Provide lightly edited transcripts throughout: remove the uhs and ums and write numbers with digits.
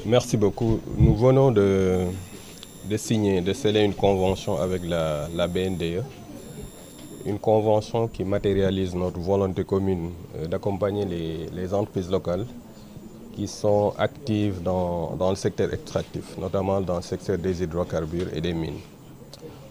Merci beaucoup. Nous venons de sceller une convention avec la BNDE, une convention qui matérialise notre volonté commune d'accompagner les entreprises locales qui sont actives dans le secteur extractif, notamment dans le secteur des hydrocarbures et des mines.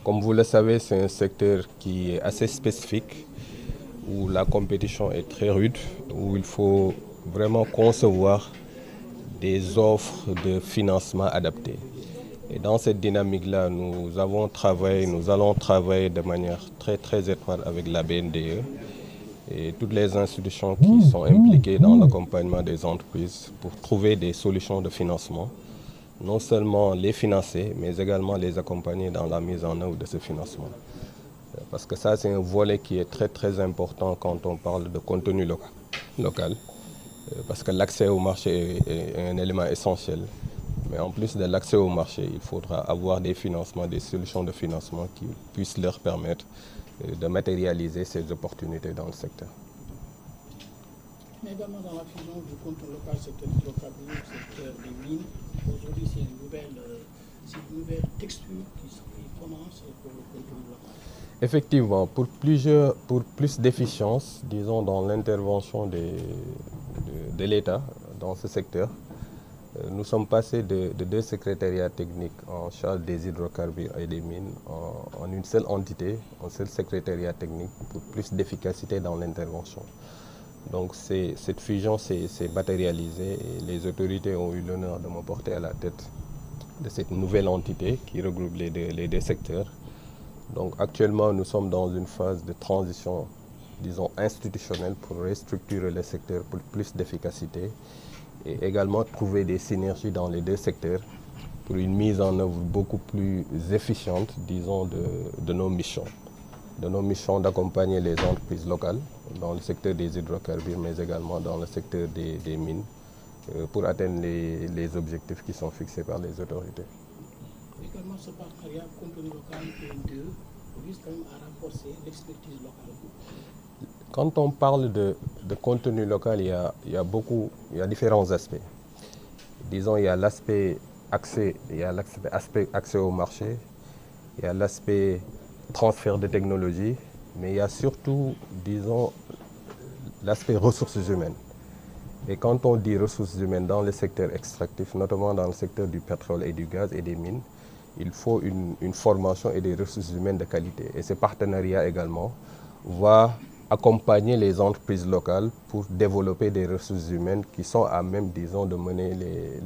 Comme vous le savez, c'est un secteur qui est assez spécifique, où la compétition est très rude, où il faut vraiment concevoir des offres de financement adaptées. Et dans cette dynamique-là, nous allons travailler de manière très étroite avec la BNDE et toutes les institutions qui sont impliquées dans l'accompagnement des entreprises pour trouver des solutions de financement, non seulement les financer, mais également les accompagner dans la mise en œuvre de ce financement. Parce que ça, c'est un volet qui est très important quand on parle de contenu local. Parce que l'accès au marché est un élément essentiel. Mais en plus de l'accès au marché, il faudra avoir des financements, des solutions de financement qui puissent leur permettre de matérialiser ces opportunités dans le secteur. Mais également dans la fusion du contenu local, secteur hydrocarbures, secteur des mines, aujourd'hui c'est une nouvelle texture qui commence pour le contenu local. Effectivement, pour plus d'efficience, disons, dans l'intervention de l'État dans ce secteur, nous sommes passés de deux secrétariats techniques en charge des hydrocarbures et des mines en une seule entité, un seul secrétariat technique pour plus d'efficacité dans l'intervention. Donc cette fusion s'est matérialisée et les autorités ont eu l'honneur de me porter à la tête de cette nouvelle entité qui regroupe les deux secteurs. Donc actuellement, nous sommes dans une phase de transition, disons, institutionnelle pour restructurer le secteur pour plus d'efficacité et également trouver des synergies dans les deux secteurs pour une mise en œuvre beaucoup plus efficiente, disons, de nos missions. De nos missions d'accompagner les entreprises locales dans le secteur des hydrocarbures, mais également dans le secteur des mines, pour atteindre les objectifs qui sont fixés par les autorités. Également, ce partenariat contenu local BNDE vise quand même à renforcer l'expertise locale. Quand on parle de contenu local, il y a différents aspects. Disons, il y a l'aspect accès, accès au marché, il y a l'aspect transfert de technologie, mais il y a surtout, disons, l'aspect ressources humaines. Et quand on dit ressources humaines dans le secteur extractif, notamment dans le secteur du pétrole et du gaz et des mines, il faut une formation et des ressources humaines de qualité. Et ce partenariat également va accompagner les entreprises locales pour développer des ressources humaines qui sont à même, disons, de mener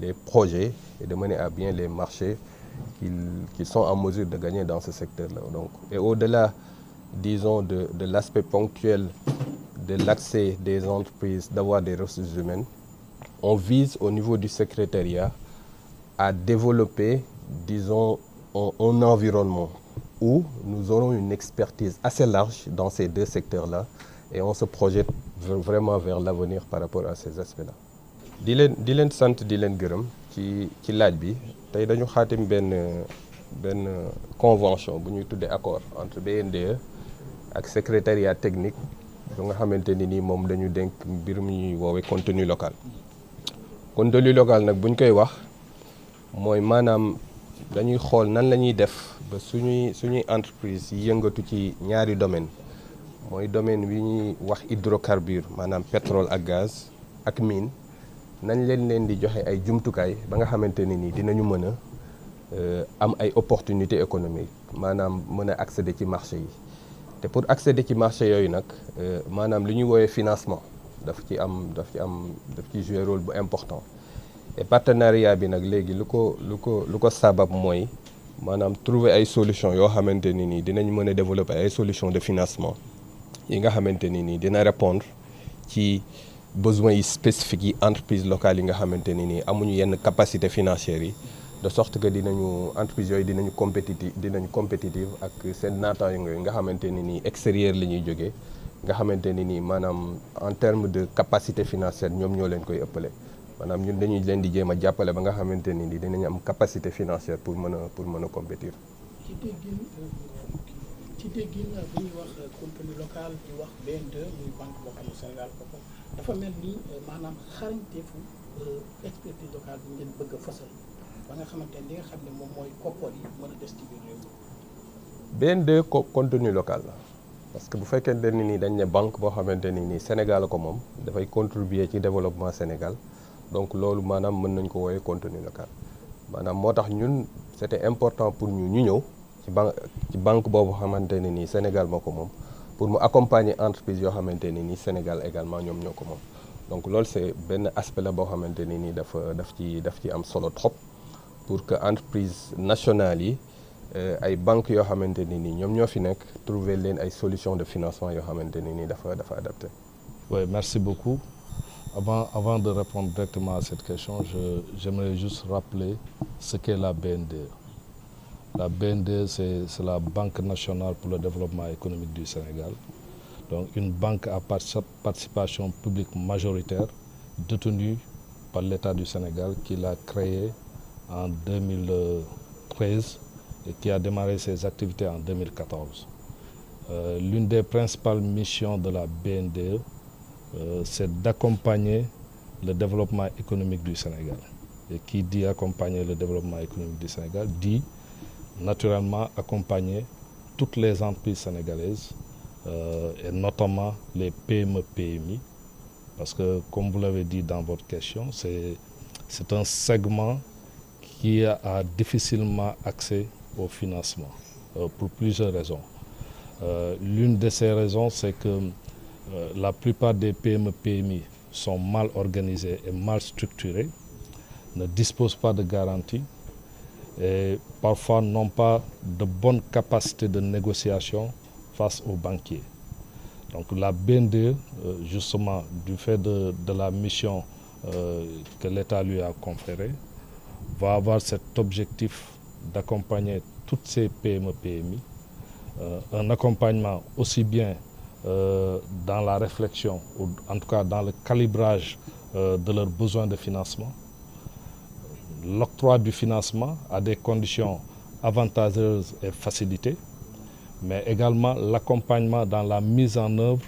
les projets et de mener à bien les marchés qu'ils sont en mesure de gagner dans ce secteur-là. Et au-delà, disons, de l'aspect ponctuel de l'accès des entreprises d'avoir des ressources humaines, on vise au niveau du secrétariat à développer, disons, un environnement où nous aurons une expertise assez large dans ces deux secteurs-là et on se projette vraiment vers l'avenir par rapport à ces aspects-là. di leen sant di leen gërëm ci laaj bi tey dañu xaatim benn convention bu ñuy tuddee accord entre BNDE ak secrétariat technique bu nga xamante ni nii moom dañu dénk mbir mi ñuy woowee contenu local. Contenu local nag bu ñu koy wax mooy maanaam dañuy xool nan la ñuy def ba suñuy entreprise yi yëngatu ci ñaari domaine mooy domaine wi ñuy wax hydrocarbure maanaam pétrole ak gaz ak mine nañ leen di joxe ay jumtukaay ba nga xamante ne nii dinañu mën a am ay opportunités économiques maanaam mën a accéder ci marché yi te pour accéder ci marché yooyu nag maanaam li ñuy woowee financement daf ci jouer rôle bu important et partenariat bi nag léegi lu ko sabab mooy maanaam trouver ay solutions yoo xamante ni nii dinañ mën a développer ay solutions de financement yi nga xamante ni nii dina répondre ci besoins yi spécifiques yi entreprises locales yi nga xamante ni nii amuñu yenn capacité financière yi de sorte que entreprises yooyu dinañu compétitive ak seen naataango yi nga xamante ni nii extérieur la ñuy jógee nga xamante ni nii maanaam en termes de capacité financière ñoom ñoo leen koy ëppale maanaam ñun dañuy leen di jéem a jàppale ba nga xamante ni nii dinañu am capacité financière pour mën a compétir. ci ci déggin bu ñuy wax contenu local di wax BN2 muy banque boo xam ne Sénégal ko dafa mel ni maanaam xarañteefu expertise locale bi ngeen bëgg a fësal ba nga xamante ne li nga xam ne moom mooy koppar yi mën a des ci biir réew mi. BN2 contenu local la parce que bu fekkente ni nii dañ ne banque boo xamante ni nii Sénégal ko moom dafay contribuer ci développement Sénégal donc loolu maanaam mën nañ ko wooye contenu local maanaam moo tax ñun c'était important pour ñu ñëw ci banque boobu xamante ne nii Sénégal moo ko moom pour mu accompagner entreprise yoo xamante ne nii Sénégal également ñoom ñoo ko moom donc loolu c'est benn aspect la boo xamante ne nii daf ci am solo trop pour que entreprise nationale yi ay banques yoo xamante ne nii ñoom ñoo fi nekk trouver leen ay solutions de financement yoo xamante ne nii dafa adapté. Oui, merci beaucoup. Avant de répondre directement à cette question, j'aimerais juste rappeler ce qu'est la BN2. La BN2, c'est la Banque nationale pour le développement économique du Sénégal. Donc une banque à participation publique majoritaire détenue par l'État du Sénégal qui l'a créée en 2013 et qui a démarré ses activités en 2014. L'une des principales missions de la BN2, c'est d'accompagner le développement économique du Sénégal. Et qui dit accompagner le développement économique du Sénégal dit naturellement accompagner toutes les entreprises sénégalaises et notamment les PME-PMI parce que comme vous l'avez dit dans votre question, c'est un segment qui a difficilement accès au financement pour plusieurs raisons. L'une de ces raisons, c'est que la plupart des PME-PMI sont mal organisées et mal structurées, ne disposent pas de garanties et parfois n'ont pas de bonnes capacités de négociation face aux banquiers. Donc la BN2, justement, du fait de la mission que l'État lui a conférée, va avoir cet objectif d'accompagner toutes ces PME-PMI, un accompagnement aussi bien dans la réflexion, ou en tout cas dans le calibrage de leurs besoins de financement, l'octroi du financement à des conditions avantageuses et facilitées, mais également l'accompagnement dans la mise en œuvre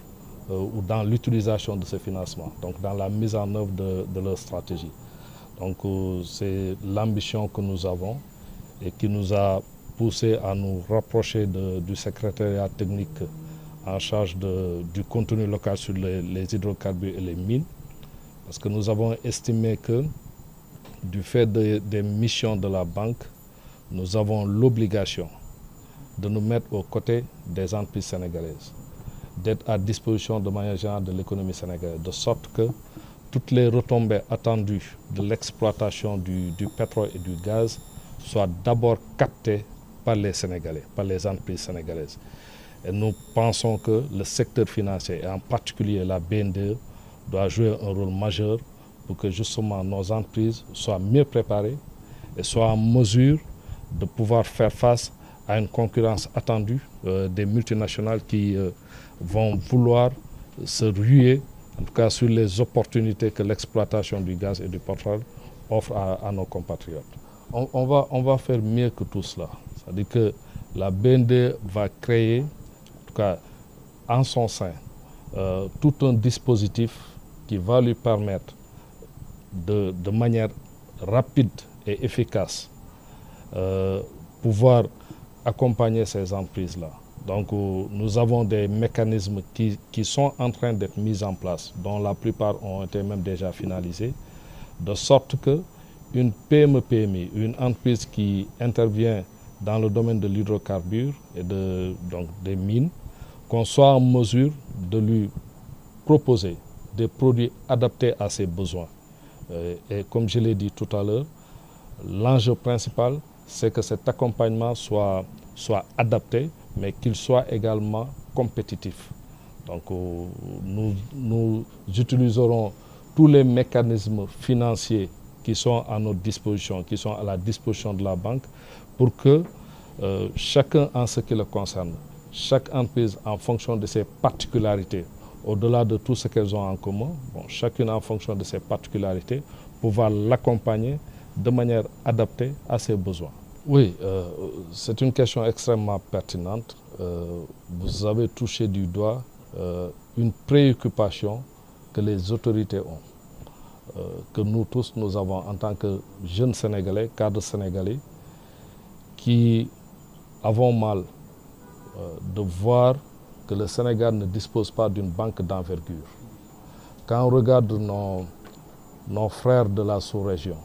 ou dans l'utilisation de ce financement, donc dans la mise en œuvre de leur stratégie. Donc c'est l'ambition que nous avons et qui nous a poussé à nous rapprocher du secrétariat technique en charge du contenu local sur les hydrocarbures et les mines, parce que nous avons estimé que du fait des missions de la banque, nous avons l'obligation de nous mettre aux côtés des entreprises sénégalaises, d'être à disposition de manière générale de l'économie sénégalaise, de sorte que toutes les retombées attendues de l'exploitation du pétrole et du gaz soient d'abord captées par les Sénégalais, par les entreprises sénégalaises. Et nous pensons que le secteur financier, et en particulier la BN2, doit jouer un rôle majeur pour que justement nos entreprises soient mieux préparées et soient en mesure de pouvoir faire face à une concurrence attendue des multinationales qui vont vouloir se ruer, en tout cas sur les opportunités que l'exploitation du gaz et du pétrole offre à nos compatriotes. On va faire mieux que tout cela. C'est-à-dire que la BN2 va créer, en tout cas en son sein, tout un dispositif qui va lui permettre de manière rapide et efficace pouvoir accompagner ces entreprises-là. Donc nous avons des mécanismes qui sont en train d'être mis en place, dont la plupart ont été même déjà finalisés, de sorte que une PME-PMI, une entreprise qui intervient dans le domaine de l'hydrocarbure et donc des mines, qu'on soit en mesure de lui proposer des produits adaptés à ses besoins. Et comme je l'ai dit tout à l'heure, l'enjeu principal, c'est que cet accompagnement soit adapté, mais qu'il soit également compétitif. Donc nous utiliserons tous les mécanismes financiers qui sont à notre disposition, qui sont à la disposition de la banque, pour que chacun en ce qui le concerne, chaque entreprise en fonction de ses particularités, au-delà de tout ce qu'elles ont en commun, chacune en fonction de ses particularités, pouvoir l'accompagner de manière adaptée à ses besoins. Oui, c'est une question extrêmement pertinente. vous avez touché du doigt une préoccupation que les autorités ont, que nous tous nous avons en tant que jeunes Sénégalais, cadres sénégalais, qui avons mal de voir que le Sénégal ne dispose pas d'une banque d'envergure. Quand on regarde nos frères de la sous-région,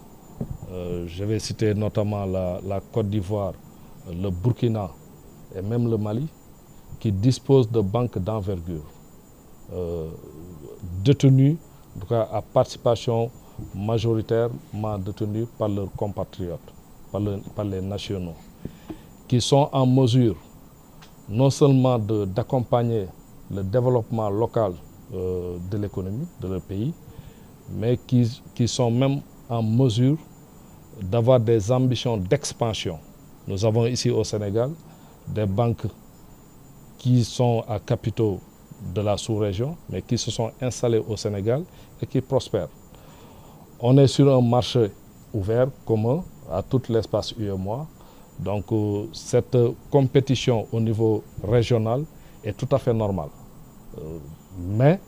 je vais citer notamment la Côte d'Ivoire, le Burkina et même le Mali, qui disposent de banques d'envergure, détenues, en tout cas à participation majoritairement détenues par leurs compatriotes, par les nationaux, qui sont en mesure non seulement d'accompagner le développement local de l'économie de leur pays, mais qui sont même en mesure d'avoir des ambitions d'expansion. Nous avons ici au Sénégal des banques qui sont à capitaux de la sous-région, mais qui se sont installées au Sénégal et qui prospèrent. On est sur un marché ouvert, commun, à tout l'espace UEMOA. Donc cette compétition au niveau régional est tout à fait normale. Mais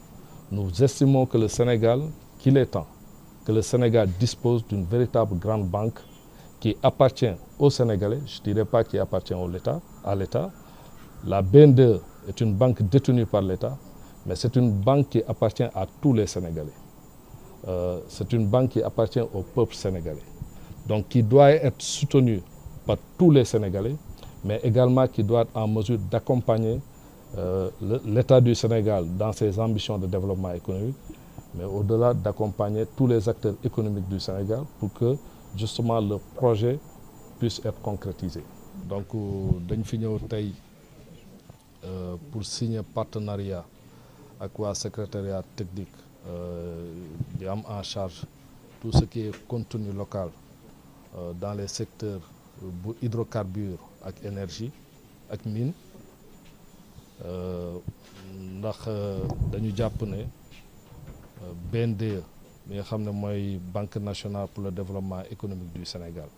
nous estimons que le Sénégal, qu'il est temps, que le Sénégal dispose d'une véritable grande banque qui appartient aux Sénégalais, je ne dirais pas qui appartient à l'État. La BNDE est une banque détenue par l'État, mais c'est une banque qui appartient à tous les Sénégalais. C'est une banque qui appartient au peuple sénégalais. Donc qui doit être soutenue par tous les Sénégalais, mais également qui doit être en mesure d'accompagner l'État du Sénégal dans ses ambitions de développement économique, mais au-delà d'accompagner tous les acteurs économiques du Sénégal pour que justement le projet puisse être concrétisé. Donc dañ fi ñëw tey pour signer partenariat avec le secrétariat technique qui a en charge tout ce qui est contenu local dans les secteurs bu hydrocarbures ak énergie ak mine ndax dañu jàpp ne BNDE mi nga xam ne mooy Banque nationale pour le développement économique du Sénégal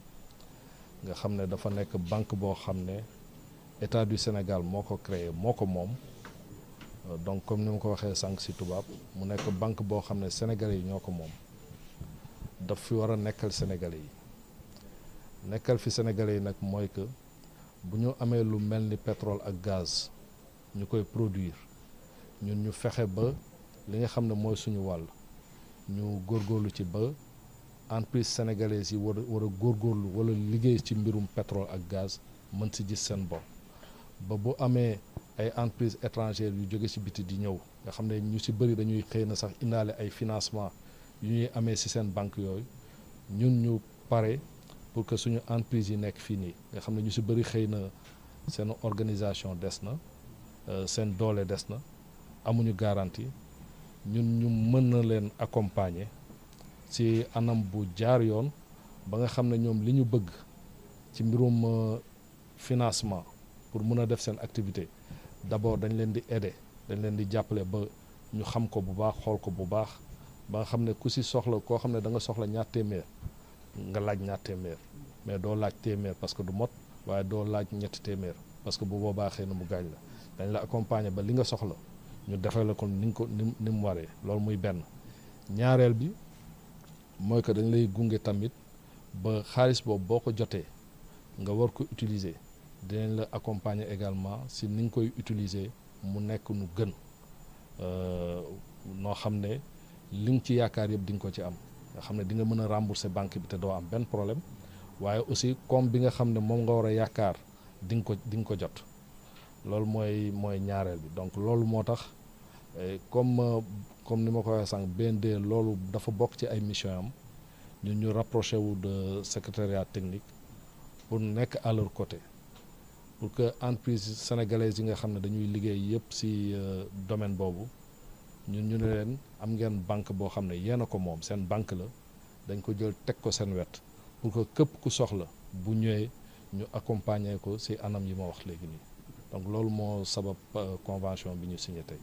nga xam ne dafa nekk banque boo xam ne État du Sénégal moo ko créé moo ko moom donc comme ni ma ko waxee sànq si tubaab mu nekk banque boo xam ne Sénégalais yi ñoo ko moom daf fi war a nekkal Sénégalais yi nekkal fi Sénégalais yi nag mooy que bu ñu amee lu mel ni pétrole ak gaz ñu koy produire ñun ñu fexe ba li nga xam ne mooy suñu wàll ñu góorgóorlu ci ba entreprise sénégalaise yi war a góorgóorlu wala liggéey ci mbirum pétrole ak gaz mën si gis seen bopp ba bu amee ay entreprises étrangères yu jóge ci biti di ñëw nga xam ne ñu ci bëri dañuy xëy na sax indaale ay financement yu ñuy amee ci seen banque yooyu ñun ñu pare pour que suñu entreprise yi nekk fii nii nga xam ne ñu ci bëri xëy na seen organisation des na seen doole des na amuñu garantie ñun ñu mën na leen accompagner ci anam bu jaar yoon ba nga xam ne ñoom li ñu bëgg ci mbirum financement pour mën a def seen activité d'abord dañ leen di aider dañ leen di jàppale ba ñu xam ko bu baax xool ko bu baax ba nga xam ne ku ci soxla koo xam ne da nga soxla ñaar téeméer nga laaj ñaar téeméer mais doo laaj téeméer parce que du mot waaye doo laaj ñetti téeméer parce que bu boobaa xëy na mu gaañ la dañ la accompagner ba li nga soxla ñu defee la ko ni mu waree loolu muy benn ñaareel bi mooy que dañ lay gunge tamit ba xaalis boobu boo ko jotee nga war ko utiliser dinañ la accompagner également si ni nga koy utiliser mu nekk nu gën noo xam ne li nga ci yaakaar yëpp di nga ko ci am nga xam ne di nga mën a rembourser banque bi te doo am benn problème waaye aussi comme bi nga xam ne moom nga war a yaakaar di nga ko jot loolu mooy ñaareel bi donc loolu moo tax comme ni ma ko waxee sànq BND loolu dafa bokk ci ay mission am ñun ñu rapproché wu de secrétariat technique pour nekk à leur côté pour que entreprise sénégalaise yi nga xam ne dañuy liggéey yëpp ci domaine boobu ñun ñu ne leen am ngeen banque boo xam ne yéen a ko moom seen banque la dañ ko jël teg ko seen wet pour que képp ku soxla bu ñëwee ñu accompagner ko ci anam yi ma wax léegi nii donc loolu moo sabab convention bi ñu signé tey.